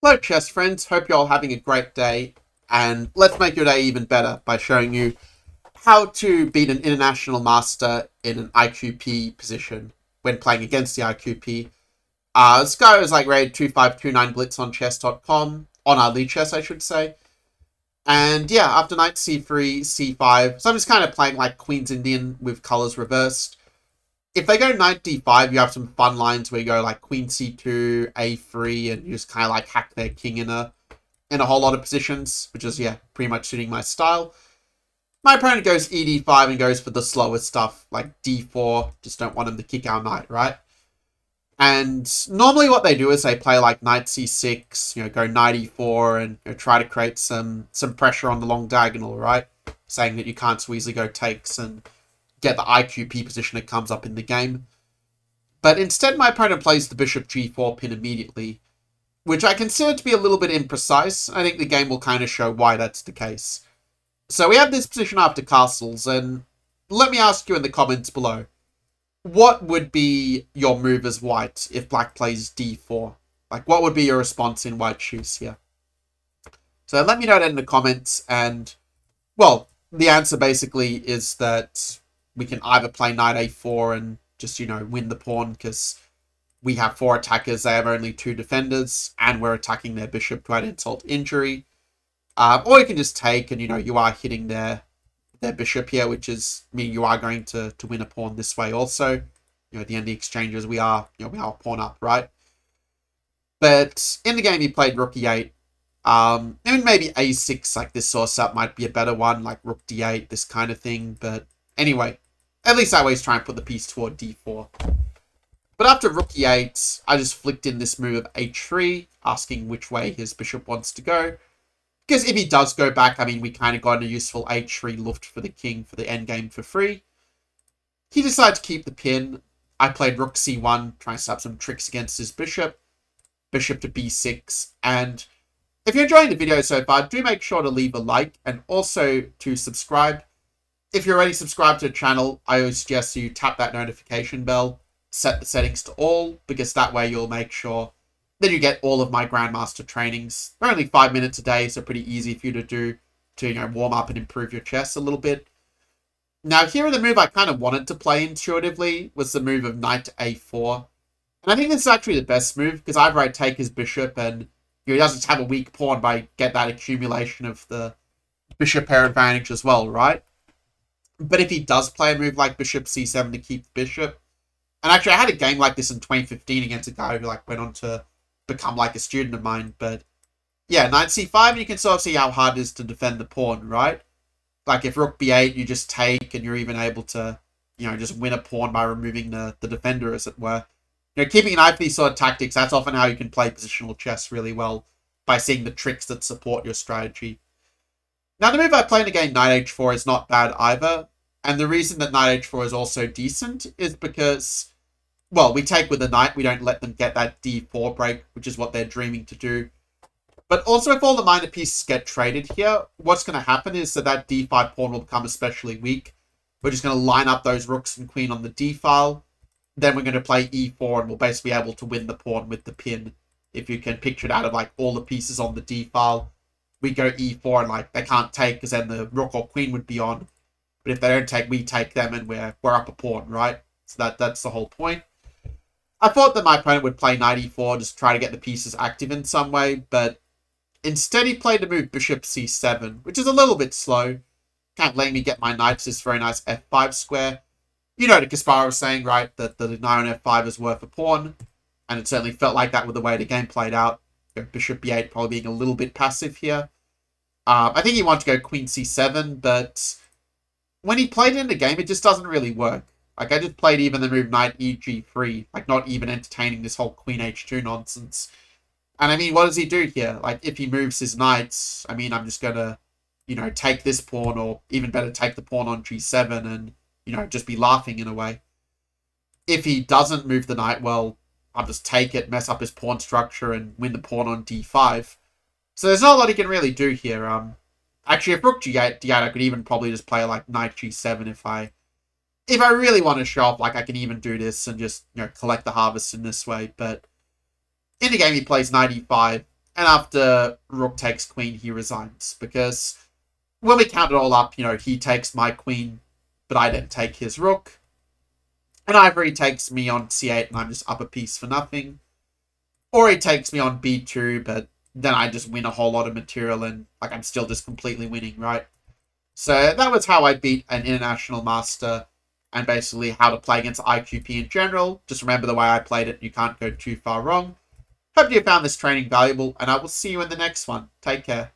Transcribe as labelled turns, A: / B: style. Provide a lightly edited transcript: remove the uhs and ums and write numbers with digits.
A: Hello, chess friends. Hope you're all having a great day. And let's make your day even better by showing you how to beat an international master in an IQP position when playing against the IQP. This guy is like rated 2529 blitz on chess.com, on our lead chess, I should say. And yeah, after knight c3, c5, so I'm just kind of playing like Queen's Indian with colors reversed. If they go knight d5, you have some fun lines where you go like queen c2, a3, and you just kind of like hack their king in a whole lot of positions, which is, yeah, pretty much suiting my style. My opponent goes ed5 and goes for the slower stuff, like d4. Just don't want him to kick our knight, right? And normally what they do is they play like knight c6, go knight e4 and try to create some pressure on the long diagonal, right? Saying that you can't so easily go takes and get the IQP position that comes up in the game. But instead my opponent plays the bishop g4 pin immediately, which I consider to be a little bit imprecise. I think the game will kind of show why that's the case. So we have this position after castles, and let me ask you in the comments below, what would be your move as white if black plays d4? Like, what would be your response in white shoes here? So let me know that in the comments, and, well, the answer basically is that we can either play knight a4 and just, win the pawn, because we have 4 attackers, they have only 2 defenders, and we're attacking their bishop to add insult injury. Or you can just take, and you are hitting their bishop here, which is meaning you are going to win a pawn this way also. At the end of the exchanges, we are pawn up, right? But in the game, he played rook e8. I mean, maybe a6, like this source up might be a better one, like rook d8, this kind of thing. But anyway, at least I always try and put the piece toward d4. But after rook e8, I just flicked in this move of h3, asking which way his bishop wants to go. Because if he does go back, I mean, we kind of got a useful h3 luft for the king for the endgame for free. He decided to keep the pin. I played rook c1, trying to set up some tricks against his bishop. Bishop to b6. And if you're enjoying the video so far, do make sure to leave a like and also to subscribe. If you're already subscribed to the channel, I always suggest you tap that notification bell, set the settings to all, because that way you'll make sure that you get all of my Grandmaster trainings. They're only 5 minutes a day, so pretty easy for you to do to, warm up and improve your chess a little bit. Now, here the move I kind of wanted to play intuitively was the move of knight to a4. And I think this is actually the best move, because either I take his bishop and he doesn't have a weak pawn, but I get that accumulation of the bishop pair advantage as well, right? But if he does play a move like bishop c7 to keep the bishop, and actually I had a game like this in 2015 against a guy who went on to become like a student of mine, but yeah, knight c5, you can sort of see how hard it is to defend the pawn, right? Like if rook b8, you just take and you're even able to, just win a pawn by removing the defender, as it were. Keeping an eye for these sort of tactics, that's often how you can play positional chess really well, by seeing the tricks that support your strategy. Now, the move I play in the game, knight h4, is not bad either, and the reason that knight h4 is also decent is because, well, we take with the knight, we don't let them get that d4 break, which is what they're dreaming to do. But also, if all the minor pieces get traded here, what's going to happen is that d5 pawn will become especially weak. We're just going to line up those rooks and queen on the d file. Then we're going to play e4, and we'll basically be able to win the pawn with the pin. If you can picture it out of all the pieces on the d file, we go e4, and they can't take, because then the rook or queen would be on. But if they don't take, we take them, and we're up a pawn, right? So that's the whole point. I thought that my opponent would play knight e4, just try to get the pieces active in some way, but instead he played the move bishop c7, which is a little bit slow. Can't let me get my knight to this very nice f5 square. The Kasparov was saying, right, that the knight on f5 is worth a pawn, and it certainly felt like that with the way the game played out. Bishop b8 probably being a little bit passive here. I think he wanted to go queen c7, but when he played it in the game, it just doesn't really work. I just played even the move knight eg3, not even entertaining this whole queen h2 nonsense. And I mean, what does he do here? If he moves his knights, I mean, I'm just going to, take this pawn, or even better, take the pawn on g7 and, just be laughing in a way. If he doesn't move the knight, well, I'll just take it, mess up his pawn structure, and win the pawn on d5. So there's not a lot he can really do here. Actually, if rook d8, I could even probably just play knight g7 if I really want to show off. I can even do this and just collect the harvest in this way. But in the game, he plays knight e5, And after rook takes queen, he resigns. Because when we count it all up, he takes my queen, but I didn't take his rook. And either he takes me on c8 and I'm just up a piece for nothing. Or he takes me on b2, but then I just win a whole lot of material and I'm still just completely winning, right? So that was how I beat an international master, and basically how to play against IQP in general. Just remember the way I played it, you can't go too far wrong. Hope you found this training valuable, and I will see you in the next one. Take care.